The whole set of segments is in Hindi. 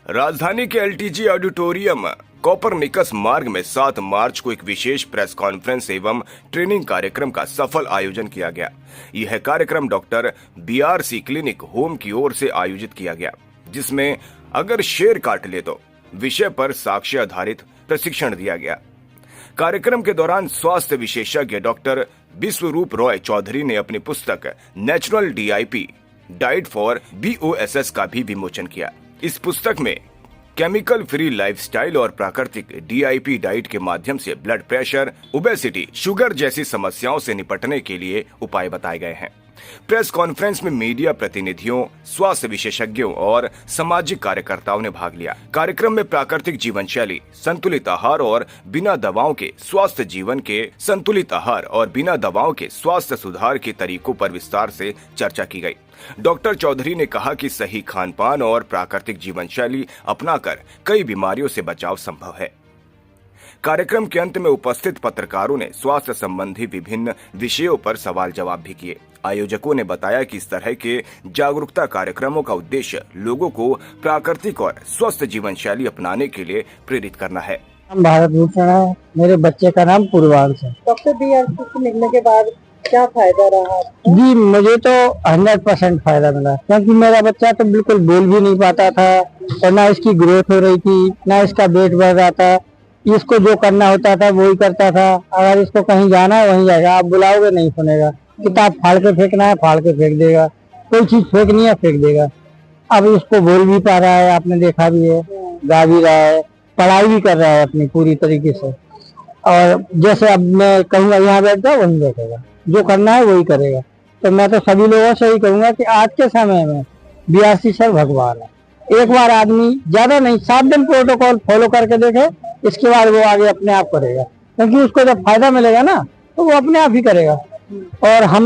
राजधानी के एलटीजी ऑडिटोरियम कोपरनिकस मार्ग में 7 मार्च को एक विशेष प्रेस कॉन्फ्रेंस एवं ट्रेनिंग कार्यक्रम का सफल आयोजन किया गया। यह कार्यक्रम डॉक्टर बीआरसी क्लिनिक होम की ओर से आयोजित किया गया, जिसमें अगर शेर काट ले तो विषय पर साक्ष्य आधारित प्रशिक्षण दिया गया। कार्यक्रम के दौरान स्वास्थ्य विशेषज्ञ डॉक्टर विश्वरूप रॉय चौधरी ने अपनी पुस्तक नेचुरल डीआईपी डाइट फॉर बीओएसएस का भी विमोचन किया। इस पुस्तक में केमिकल फ्री लाइफस्टाइल और प्राकृतिक डीआईपी डाइट के माध्यम से ब्लड प्रेशर, ओबेसिटी, शुगर जैसी समस्याओं से निपटने के लिए उपाय बताए गए हैं। प्रेस कॉन्फ्रेंस में मीडिया प्रतिनिधियों, स्वास्थ्य विशेषज्ञों और सामाजिक कार्यकर्ताओं ने भाग लिया। कार्यक्रम में प्राकृतिक जीवन शैली, संतुलित आहार और बिना दवाओं के स्वास्थ्य जीवन के संतुलित आहार और बिना दवाओं के स्वास्थ्य सुधार के तरीकों पर विस्तार से चर्चा की गई। डॉक्टर चौधरी ने कहा कि सही खान-पान और प्राकृतिक जीवन शैली अपनाकर कई बीमारियों से बचाव संभव है। कार्यक्रम के अंत में उपस्थित पत्रकारों ने स्वास्थ्य संबंधी विभिन्न विषयों पर सवाल जवाब भी किए। आयोजकों ने बताया कि इस तरह के जागरूकता कार्यक्रमों का उद्देश्य लोगों को प्राकृतिक और स्वस्थ जीवन शैली अपनाने के लिए प्रेरित करना है। भारत भूषण है, मेरे बच्चे का नाम पूर्वांश है। डॉक्टर बीआरसी से मिलने के बाद क्या फायदा रहा? जी, मुझे तो 100% फायदा मिला, क्योंकि मेरा बच्चा तो बिल्कुल बोल भी नहीं पाता था और ना इसकी ग्रोथ हो रही थी, ना इसका वेट बढ़ रहा था। इसको जो करना होता था वो ही करता था। अगर इसको कहीं जाना है वहीं जाएगा, आप बुलाओगे नहीं सुनेगा। किताब फाड़ के फेंकना है फाड़ के फेंक देगा, कोई चीज फेंकनी है फेंक देगा। अब इसको बोल भी पा रहा है, आपने देखा भी है, गा भी रहा है, पढ़ाई भी कर रहा है अपनी पूरी तरीके से। और जैसे अब मैं कहूँगा यहाँ बैठ जाओ वहीं बैठेगा, जो करना है वही करेगा। तो मैं तो सभी लोगों से ही कहूंगा कि आज के समय में बीआरसी सर भगवान है। एक बार आदमी, ज्यादा नहीं, 7 दिन प्रोटोकॉल फॉलो करके देखे, इसके बाद वो आगे अपने आप करेगा, क्योंकि उसको जब फायदा मिलेगा ना तो वो अपने आप ही करेगा। और हम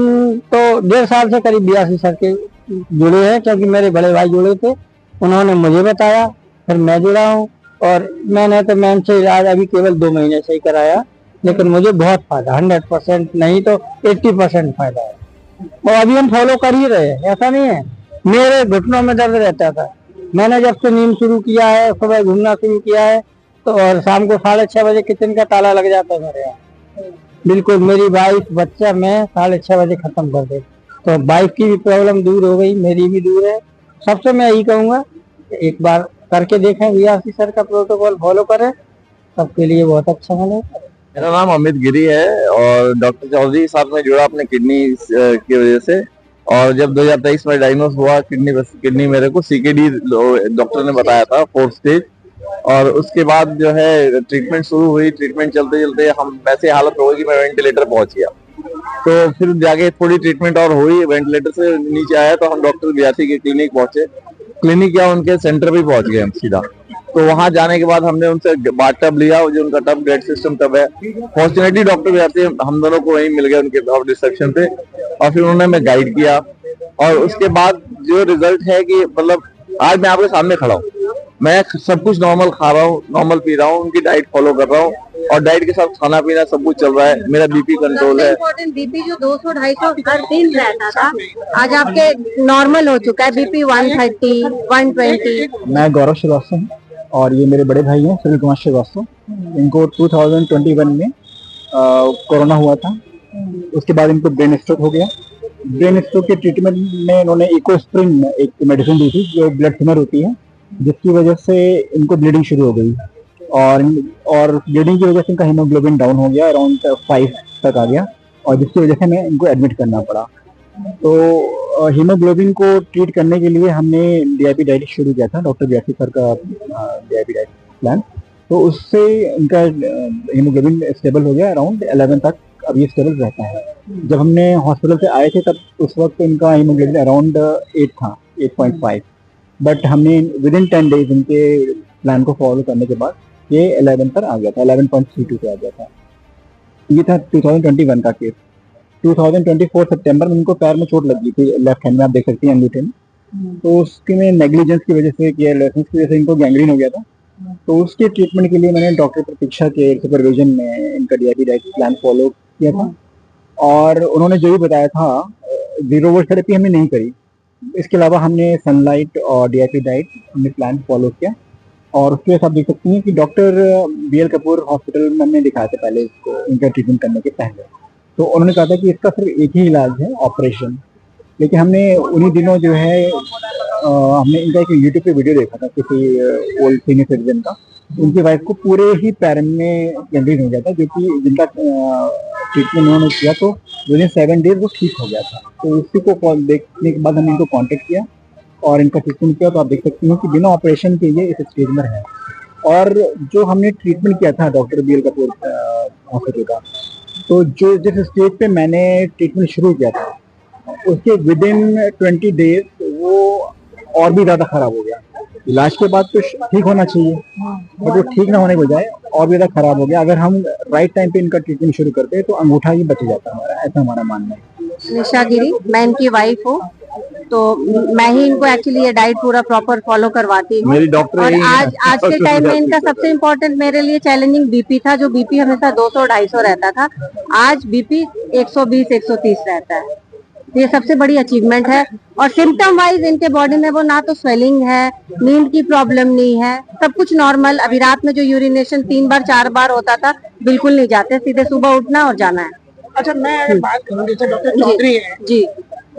तो 1.5 साल से करीब बीआरसी सर के जुड़े हैं, क्योंकि मेरे बड़े भाई जुड़े थे, उन्होंने मुझे बताया, फिर मैं जुड़ा हूँ। और मैंने तो मैम से इलाज अभी केवल 2 महीने से ही कराया, लेकिन मुझे बहुत फायदा, 100% नहीं तो 80% फायदा है। और अभी हम फॉलो कर ही रहे हैं, ऐसा नहीं है। मेरे घुटनों में दर्द रहता था, मैंने जब से नींद शुरू किया है, सुबह घूमना शुरू किया है, तो और शाम को 6:30 बजे किचन का ताला लग जाता है मेरे यहाँ। बिल्कुल मेरी वाइफ, बच्चा, मैं 6:30 बजे खत्म कर दे। तो वाइफ की भी प्रॉब्लम दूर हो गई, मेरी भी दूर है। सबसे मैं यही कहूँगा, एक बार करके देखें, बीआरसी सर का प्रोटोकॉल फॉलो करें, सबके लिए बहुत अच्छा बनेगा। मेरा नाम अमित गिरी है और डॉक्टर चौधरी साहब में जुड़ा अपने किडनी की वजह से। और जब 2023 में डायग्नोस हुआ किडनी मेरे को सीकेडी डॉक्टर ने बताया था 4th स्टेज। और उसके बाद जो है ट्रीटमेंट शुरू हुई। ट्रीटमेंट चलते चलते हम वैसे हालत हो गई कि मैं वेंटिलेटर पहुंच गया। तो फिर जाके थोड़ी ट्रीटमेंट और हुई, वेंटिलेटर से नीचे आया तो हम डॉक्टर बीआरसी के क्लिनिक पहुंचे। क्लिनिक या उनके सेंटर पे पहुंच गए हम सीधा। तो वहां जाने के बाद हमने उनसे बाथ टब लिया, जो उनका टब ग्रेड सिस्टम टब है। फॉर्चुनेटली डॉक्टर बीआरसी हम दोनों को वहीं मिल गए उनके रिसेप्शन पे, और फिर उन्होंने हमें गाइड किया। और उसके बाद जो रिजल्ट है कि मतलब आज मैं आपके सामने खड़ा हूँ, मैं सब कुछ नॉर्मल खा रहा हूँ, नॉर्मल पी रहा हूँ, उनकी डाइट फॉलो कर रहा हूँ, और डाइट के साथ खाना पीना सब कुछ चल रहा है। मेरा बीपी कंट्रोल है। बीपी जो 200-250 हर दिन रहता था, आज आपके नॉर्मल हो चुका है। बीपी 130, 120। मैं गौरव श्रीवास्तव और ये मेरे बड़े भाई हैं सुनील कुमार श्रीवास्तव। इनको 2021 में कोरोना हुआ था। उसके बाद इनको ब्रेन स्ट्रोक हो गया। ब्रेन स्ट्रोक के ट्रीटमेंट में इन्होंने इकोस्प्रिन एक मेडिसिन दी थी, जो ब्लड थिनर होती है, जिसकी वजह से इनको ब्लीडिंग शुरू हो गई। और ब्लीडिंग की वजह से इनका हीमोग्लोबिन डाउन हो गया, अराउंड 5 तक आ गया, और जिसकी वजह से हमें इनको एडमिट करना पड़ा। तो हीमोग्लोबिन को ट्रीट करने के लिए हमने डीआईपी डाइट शुरू किया था, डॉक्टर बीआरसी सर का डीआईपी डाइट प्लान। तो उससे इनका हीमोग्लोबिन स्टेबल हो गया, अराउंड 11 तक अभी स्टेबल रहता है। जब हमने हॉस्पिटल से आए थे तब उस वक्त इनका हीमोग्लोबिन अराउंड 8 था, 8.5। बट हमने विद इन 10 डेज इनके प्लान को फॉलो करने के बाद ये 11 पर आ गया था, 11.32 पे आ गया था। ये था 2021 का केस। 2024 सितंबर में इनको पैर में चोट लगी थी, लेफ्ट हैंड में, आप देख सकती हैं अंगूठे में। तो उसके में नेग्लिजेंस की वजह से, केयरलेसनेस की वजह से इनको गैंग्रीन हो गया था। तो उसके ट्रीटमेंट के लिए मैंने डॉक्टर प्रतीक्षा के सुपरविजन में इनका डीआईपी डाइट प्लान फॉलो किया था। और उन्होंने जो भी बताया था, जीरो वोल्ट थेरेपी हमने नहीं करी। इसके अलावा हमने सनलाइट और डीआईपी डाइट हमने प्लान फॉलो किया। और उसके बाद आप देख सकते हैं कि डॉक्टर BL कपूर हॉस्पिटल में हमने दिखाया था पहले इसको, इनका ट्रीटमेंट करने के पहले। तो उन्होंने कहा था कि इसका सिर्फ एक ही इलाज है, ऑपरेशन। लेकिन हमने उन्हीं दिनों जो है हमने इनका एक यूट्यूब पे वीडियो देखा था किसी ओल्ड सीनियर सिटीजन का। उनकी वाइफ को पूरे ही पैर में गैंग्रीन हो गया था, जो कि जिनका ट्रीटमेंट उन्होंने किया तो विदिन 7 डेज वो ठीक हो गया था। तो उसी को देखने के बाद हमने इनको कॉन्टेक्ट किया और इनका ट्रीटमेंट किया। तो आप देख सकते हैं कि बिना ऑपरेशन के ये इस स्टेज में है। और जो हमने ट्रीटमेंट किया था डॉक्टर BL कपूर हॉस्पिटल का, तो जो जिस स्टेज पे मैंने ट्रीटमेंट शुरू किया था उसके विदिन 20 डेज वो और भी ज्यादा खराब हो गया। इलाज के बाद तो ठीक होना चाहिए, बट वो ठीक ना होने के बजाय और भी ज्यादा खराब हो गया। अगर हम राइट टाइम पे इनका ट्रीटमेंट शुरू करते हैं तो अंगूठा ही बच जाता हमारा, ऐसा हमारा मानना है। निशा गिरी, मैं इनकी वाइफ हूँ, तो मैं ही इनको एक्चुअली ये डाइट पूरा प्रॉपर फॉलो करवाती हूँ। मेरी डॉक्टर और यही है। आज के टाइम में इनका सबसे इम्पोर्टेंट मेरे लिए चैलेंजिंग बीपी था, जो बीपी हमेशा 200-250 रहता था, आज बीपी 120-130 रहता है। तो ये सबसे बड़ी अचीवमेंट है। और सिम्टम वाइज इनके बॉडी में वो ना तो स्वेलिंग है, नींद की प्रॉब्लम नहीं है, सब कुछ नॉर्मल। अभी रात में जो यूरिनेशन 3 बार 4 बार होता था, बिल्कुल नहीं जाते, सीधे सुबह उठना और जाना है। अच्छा, मैं अगर बात करूँ जैसे डॉक्टर चौधरी है जी,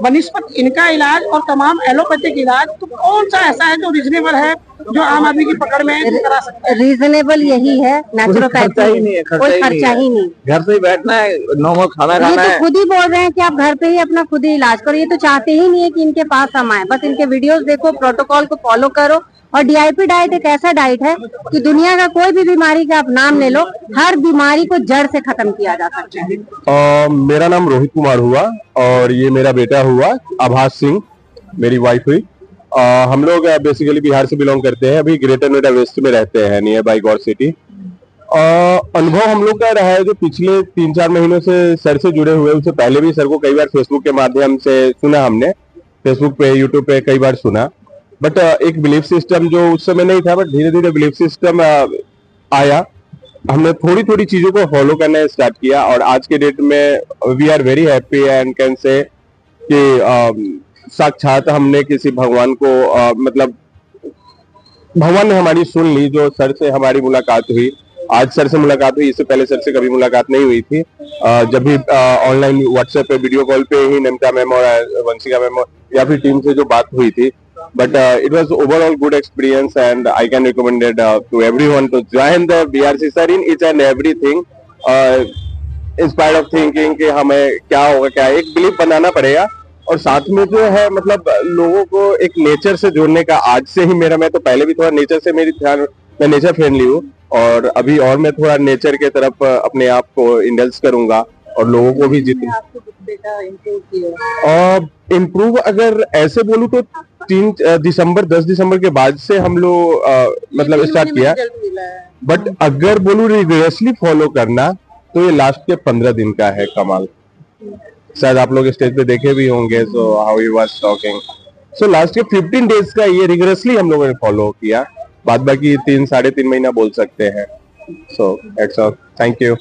बनिस्पत इनका इलाज और तमाम एलोपैथिक इलाज, तो कौन सा ऐसा है जो रीजनेबल है, जो आम आदमी की पकड़ में करा सकता है? रीजनेबल यही है, नेचुरोपैथी, कोई खर्चा ही नहीं। घर से ही बैठना है, नॉर्मल खाना ये खाना तो है। खुद ही बोल रहे हैं कि आप घर पे ही अपना खुद ही इलाज करो। ये तो चाहते ही नहीं है कि इनके पास हम आए, बस इनके वीडियोस देखो, प्रोटोकॉल को फॉलो करो। और DIP डाइट एक ऐसा डाइट है कि दुनिया का कोई भी बीमारी का आप नाम ले लो, हर बीमारी को जड़ से खत्म किया जा सकता है। मेरा नाम रोहित कुमार हुआ और ये मेरा बेटा हुआ आभास सिंह, मेरी वाइफ हुई। हम लोग बेसिकली बिहार से बिलोंग करते हैं, अभी ग्रेटर नोएडा वेस्ट में रहते हैं, नियर बाई गौर सिटी। अनुभव हम लोग का रहा है जो पिछले 3-4 महीनों से सर से जुड़े हुए, उससे पहले भी सर को कई बार फेसबुक के माध्यम से सुना, हमने फेसबुक पे यूट्यूब पे कई बार सुना। बट एक बिलीफ सिस्टम जो उस समय नहीं था, बट धीरे धीरे बिलीफ सिस्टम आया। हमने थोड़ी थोड़ी चीजों को फॉलो करना स्टार्ट किया और आज के डेट में we are very happy and can say कि साक्षात हमने किसी भगवान को मतलब भगवान ने हमारी सुन ली। जो सर से हमारी मुलाकात हुई, आज सर से मुलाकात हुई, इससे पहले सर से कभी मुलाकात नहीं हुई थी। जब भी ऑनलाइन व्हाट्सएप पे वीडियो कॉल पे ही नमिता मैम और वंशिका मैम या फिर टीम से जो बात हुई थी, but it was overall good experience and I can recommend it to everyone to join the BRC sir in each and everything, in spite of thinking कि हमें क्या होगा, क्या एक बिलीफ बनाना पड़ेगा। और साथ में जो है मतलब लोगों को एक नेचर से जोड़ने का, आज से ही मेरा, मैं तो पहले भी थोड़ा नेचर से मेरी ध्यान, मैं नेचर फ्रेंडली हूँ और अभी और मैं थोड़ा नेचर के तरफ अपने आप को इंडल्ज करूंगा और लोगों को भी जितना इम्प्रूव अगर ऐसे बोलूँ तो 10 दिसंबर के बाद से हम लोग मतलब स्टार्ट किया। बट अगर बोलूँ रिगुलसली फॉलो करना तो ये लास्ट के 15 दिन का है कमाल। शायद आप लोग स्टेज पे देखे भी होंगे, so how he was talking. So last के 15 डेज का ये रिगुलसली हम लोगों ने फॉलो किया। बाद बाकी 3-3.5 महीना बोल सकते हैं। So that's all, thank you.